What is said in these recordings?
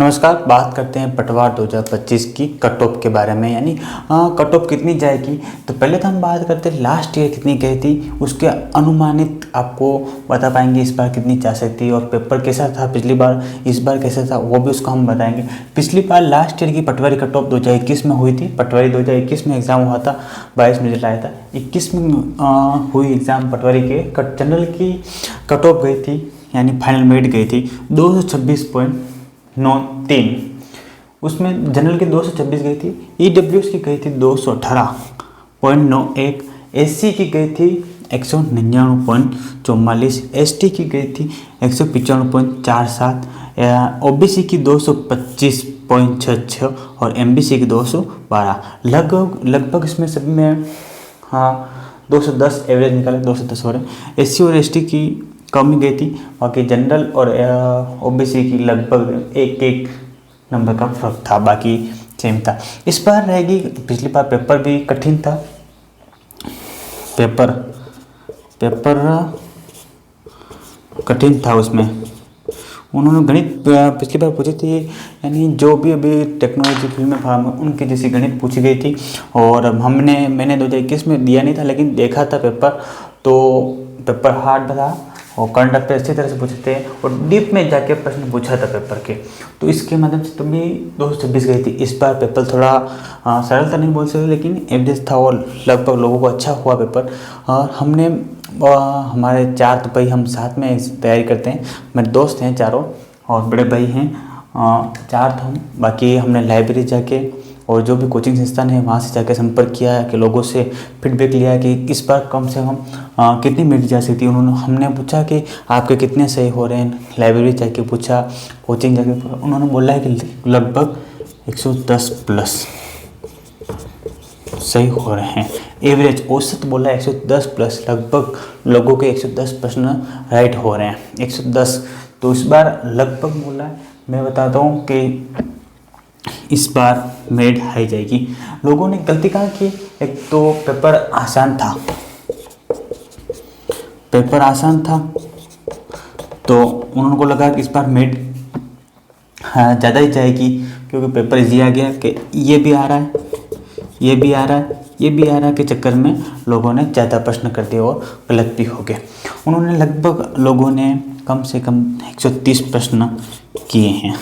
नमस्कार। बात करते हैं पटवार 2025 की कट ऑफ के बारे में, यानी कट ऑफ कितनी जाएगी। तो पहले तो हम बात करते हैं लास्ट ईयर कितनी गई थी, उसके अनुमानित आपको बता पाएंगे इस बार कितनी जा सकती है और पेपर कैसा था पिछली बार, इस बार कैसा था वो भी उसको हम बताएंगे। पिछली बार लास्ट ईयर की पटवारी कट ऑफ 2021 में हुई थी। पटवारी 2021 में एग्ज़ाम हुआ था, 22 में रिजल्ट आया था। 21 में हुई एग्ज़ाम पटवारी के जनरल की कट ऑफ गई थी, यानी फाइनल मेरिट गई थी 226.93। उसमें जनरल की 226 गई थी, EWS की गई थी 218.91, SC की गई थी 199.44, ST की गई थी 195.47, OBC की 225.66 और MBC की 212। लगभग इसमें सब में 210 एवरेज निकाले, 210 हो रहे। SC और ST की कमी गई थी, बाकी जनरल और OBC की लगभग एक नंबर का फर्क था, बाकी सेम था। इस बार रहेगी, पिछली बार पेपर भी कठिन था। पेपर कठिन था, उसमें उन्होंने गणित पिछली बार पूछी थी, यानी जो भी अभी टेक्नोलॉजी फील्ड में फार्म उनकी जैसी गणित पूछी गई थी। और मैंने 2021 में दिया नहीं था, लेकिन देखा था पेपर, तो पेपर हार्ड था और करंट अफेयर अच्छी तरह से पूछे थे और डीप में जाके प्रश्न पूछा था पेपर के, तो इसके माध्यम से तभी 226 गई थी। इस बार पेपर थोड़ा सरल तो नहीं बोल सकते, लेकिन एवरेज था और लगभग लोगों को अच्छा हुआ पेपर। और हमने हमारे 4 भाई हम साथ में तैयारी करते हैं, मेरे दोस्त हैं चारों और बड़े भाई हैं 4 तो हम। बाकी हमने लाइब्रेरी जाके और जो भी कोचिंग संस्थान है वहाँ से जाकर संपर्क किया है कि लोगों से फीडबैक लिया कि इस बार कम से कम कितनी मिनट जा सकती है। हमने पूछा कि आपके कितने सही हो रहे हैं, लाइब्रेरी जाके पूछा, कोचिंग जाके पूछा, उन्होंने बोला है कि लगभग 110 प्लस सही हो रहे हैं। एवरेज औसत बोला 110 प्लस, लगभग लोगों के 110 प्रश्न राइट हो रहे हैं, 110। तो इस बार लगभग बोला है, मैं बताता हूँ कि इस बार मेरिट हाई जाएगी। लोगों ने गलती कहाँ की, एक तो पेपर आसान था, तो उन्होंने को लगा कि इस बार मेरिट ज़्यादा ही जाएगी, क्योंकि पेपर इजी आ गया कि ये भी आ रहा है, ये भी आ रहा है, ये भी आ रहा है के चक्कर में लोगों ने ज़्यादा प्रश्न कर दिए और गलत भी हो गए। उन्होंने लगभग लोगों ने कम से कम 130 प्रश्न किए हैं,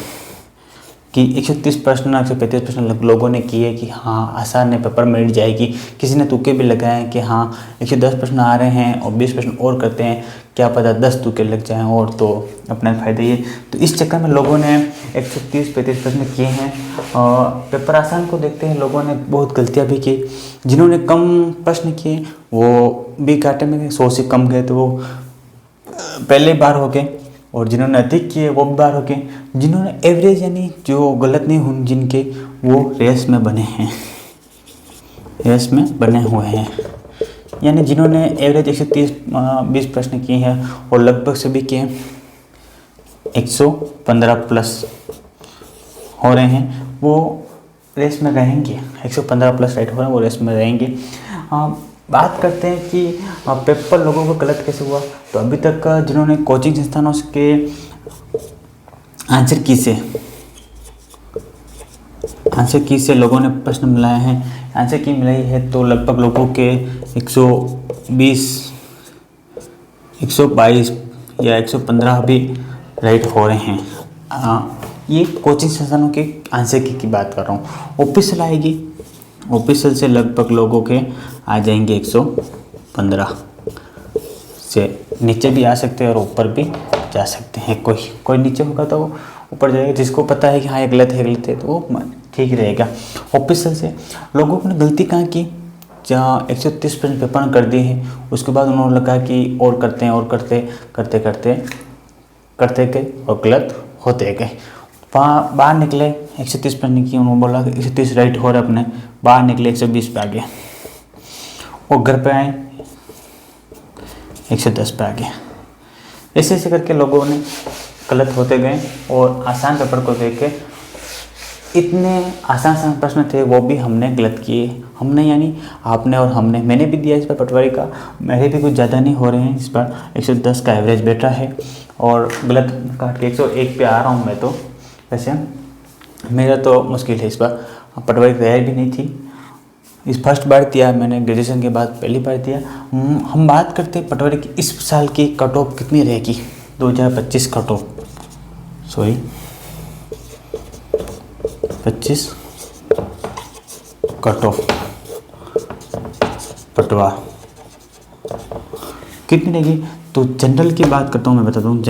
कि 130 प्रश्न 135 प्रश्न लोगों ने किए कि हाँ आसान है, पेपर मिल जाएगी। किसी ने तुक्के भी लगाए हैं कि हाँ 110 प्रश्न आ रहे हैं और 20 प्रश्न और करते हैं, क्या पता 10 तुक्के लग जाएं और तो अपना फ़ायदा ये। तो इस चक्कर में लोगों ने 130-35 प्रश्न किए हैं। और पेपर आसान को देखते हैं लोगों ने बहुत गलतियाँ भी की। जिन्होंने कम प्रश्न किए वो भी घाटे में गए, 100 से कम गए तो वो पहले बार हो गए, और जिन्होंने अधिक किए वो भी बार हो गए। जिन्होंने एवरेज यानी जो गलत नहीं हुए जिनके, वो रेस में बने हुए हैं। यानी जिन्होंने एवरेज 130-20 प्रश्न किए हैं और लगभग सभी के 115 प्लस हो रहे हैं, वो रेस में रहेंगे। 115 प्लस राइट हो रहे हैं, वो रेस में रहेंगे। बात करते हैं कि पेपर लोगों को गलत कैसे हुआ। तो अभी तक जिन्होंने कोचिंग संस्थानों के आंसर की से लोगों ने प्रश्न मिलाए हैं, आंसर की मिलाई है, तो लगभग लोगों के 120, 122 या 115 भी राइट हो रहे हैं। ये कोचिंग संस्थानों के आंसर की बात कर रहा हूँ। ऑफिशियल आएगी, ऑफिशियल से लगभग लोगों के आ जाएंगे 115 से, नीचे भी आ सकते हैं और ऊपर भी जा सकते हैं। कोई नीचे होगा तो ऊपर जाएगा, जिसको पता है कि हाँ ये गलत है तो वो ठीक रहेगा। ऑफिशियल से लोगों ने गलती कहाँ की, जहाँ 130 प्रश्न पेपर कर दिए हैं, उसके बाद उन्होंने लगा कि और करते गए और गलत होते गए। वहाँ बाहर निकले 130 प्रश्न की, उन्होंने बोला कि 130 राइट हो रहे अपने, बाहर निकले 120 पे आ गए और घर पे आए 110 पे आ गए। ऐसे करके लोगों ने गलत होते गए और आसान पेपर को देख के इतने आसान प्रश्न थे वो भी हमने गलत किए। हमने यानी आपने और हमने, मैंने भी दिया इस बार पटवारी का, मेरे भी कुछ ज़्यादा नहीं हो रहे हैं इस बार। 110 का एवरेज बैठा है और गलत काट के 101 पे आ रहा हूँ मैं तो वैसे। मेरा तो मुश्किल है इस बार, पटवारी की तैयारी भी नहीं थी, इस फर्स्ट बार दिया मैंने, ग्रेजुएशन के बाद पहली बार दिया। हम बात करते हैं पटवारी की इस साल की कट ऑफ कितनी रहेगी, 2025 cut off, sorry 25 cut off Patwa कितनी रहेगी। तो जनरल की बात करता हूँ, मैं बताता हूँ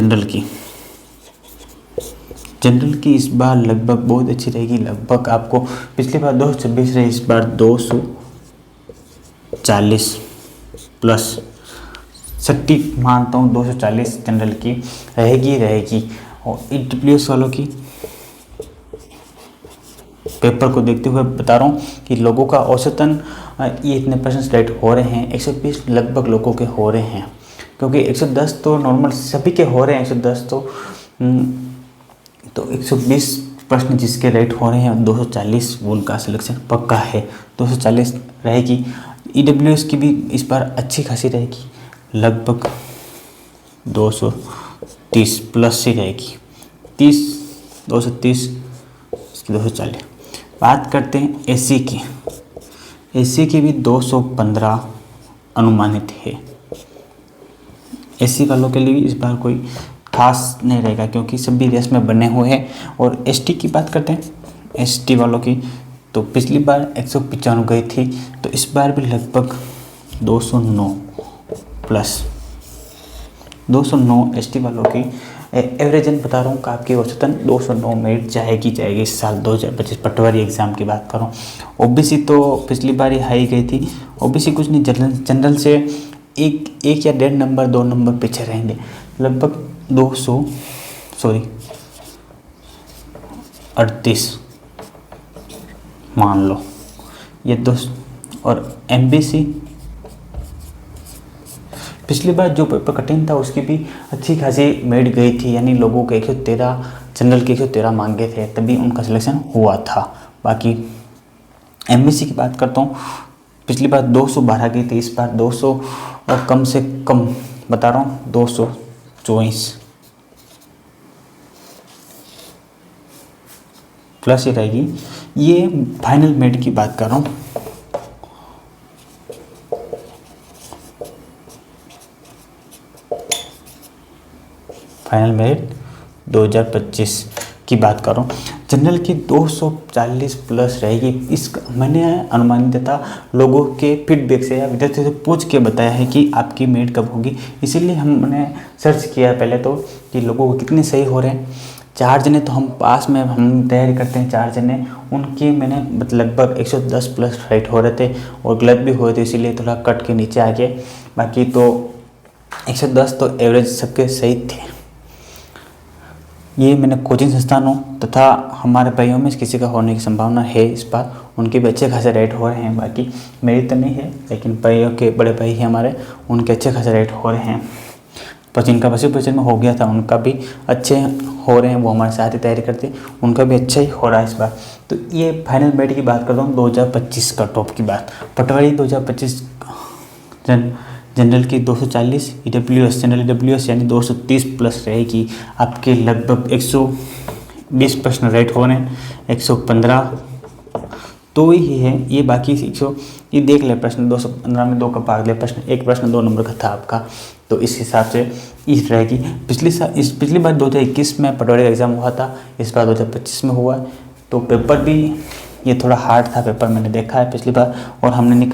जनरल की इस बार लगभग बहुत अच्छी रहेगी, लगभग आपको पिछली बार 226 रही, इस बार 240 प्लस 60 मानता हूँ, 240 जनरल की रहेगी। और EWS वालों की पेपर को देखते हुए बता रहा हूँ कि लोगों का औसतन ये इतने % रेट हो रहे हैं, 120 लगभग लोगों के हो रहे हैं, क्योंकि 110 तो नॉर्मल सभी के हो रहे हैं, 110 तो 120 प्रश्न जिसके रेट हो रहे हैं 240, वो उनका सिलेक्शन पक्का है, 240 रहेगी। EWS की भी इस बार अच्छी खासी रहेगी, लगभग 230 प्लस ही रहेगी, 230 इसकी 240। बात करते हैं एससी की भी 215 अनुमानित है। एससी वालों के लिए भी इस बार कोई खास नहीं रहेगा, क्योंकि सभी रेस में बने हुए हैं। और एसटी की बात करते हैं, एसटी वालों की तो पिछली बार 195 गई थी, तो इस बार भी लगभग 209 प्लस 209 एसटी वालों की एवरेजन बता रहा हूँ कि आपकी औसतन 209 मेरिट जाएगी इस साल 2025 पटवारी एग्ज़ाम की बात कर रहा हूँ। ओबीसी तो पिछली बार ही हाई गई थी, ओबीसी कुछ नहीं, जनरल से एक या 1.5 नंबर 2 नंबर पीछे रहेंगे, लगभग 238 मान लो ये 2। और एमबीसी पिछली बार जो पेपर कठिन था उसकी भी अच्छी खासी मेरिट गई थी, यानी लोगों के 113 जनरल के 113 मांगे थे, तभी उनका सिलेक्शन हुआ था। बाकी एमबीसी की बात करता हूँ, पिछली बार 212 गई थी, इस बार 200 और कम से कम बता रहा हूँ 224 प्लस ही रहेगी। ये फाइनल मेरिट की बात कर रहा हूँ। फाइनल मेरिट 2025 की बात कर रहा हूँ। जनरल की 240 प्लस रहेगी। इस मैंने अनुमानित था लोगों के फीडबैक से या विद्यार्थियों से पूछ के बताया है कि आपकी मेरिट कब होगी, इसीलिए हमने सर्च किया पहले तो कि लोगों को कितने सही हो रहे हैं। 4 जने तो हम पास में हम तैयारी करते हैं, 4 जने उनके मैंने लगभग 110 प्लस राइट हो रहे थे और गलत भी हुए थे, इसीलिए थोड़ा कट के नीचे आ गए। बाकी तो 110 तो एवरेज सबके सही थे। ये मैंने कोचिंग संस्थानों तथा हमारे भाइयों में किसी का होने की संभावना है इस बार, उनके भी अच्छे खासे रेट हो रहे हैं। बाकी मेरी तो नहीं है, लेकिन भाइयों के बड़े भाई हैं हमारे, उनके अच्छे खासे रेट हो रहे हैं। पर जिनका बच्चे में हो गया था उनका भी अच्छे हो रहे हैं, वो हमारे साथ ही तैयारी करते हैं, उनका भी अच्छा ही हो रहा है इस बार। तो ये फाइनल मेरिट की बात करता हूँ 2025 कट ऑफ की बात। पटवारी 2025 जनरल की 240, EWS जनरल EWS यानी 230 प्लस रहेगी। आपके लगभग 120 प्रश्न रेट हो रहे हैं, 115 तो ही है ये, बाकी 100 ये देख ले प्रश्न 215 में 2 का भाग ले प्रश्न, एक प्रश्न 2 नंबर का था आपका, तो इस हिसाब से इस रहेगी। पिछली बार 2021 में पटवारी का एग्ज़ाम हुआ था, इस बार 2025 में हुआ है, तो पेपर भी ये थोड़ा हार्ड था पेपर, मैंने देखा है पिछली बार, और हमने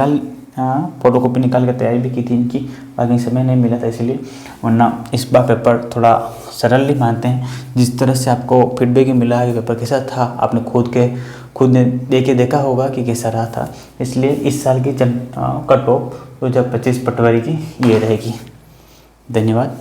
फ़ोटो कॉपी निकाल कर तैयारी भी की थी इनकी, बाकी समय नहीं मिला था इसलिए, वरना इस बार पेपर थोड़ा सरल ही मानते हैं। जिस तरह से आपको फीडबैक मिला है पेपर कैसा था, आपने खुद ने देखा होगा कि कैसा रहा था, इसलिए इस साल की कट ऑफ 2025 पटवारी की ये रहेगी। धन्यवाद।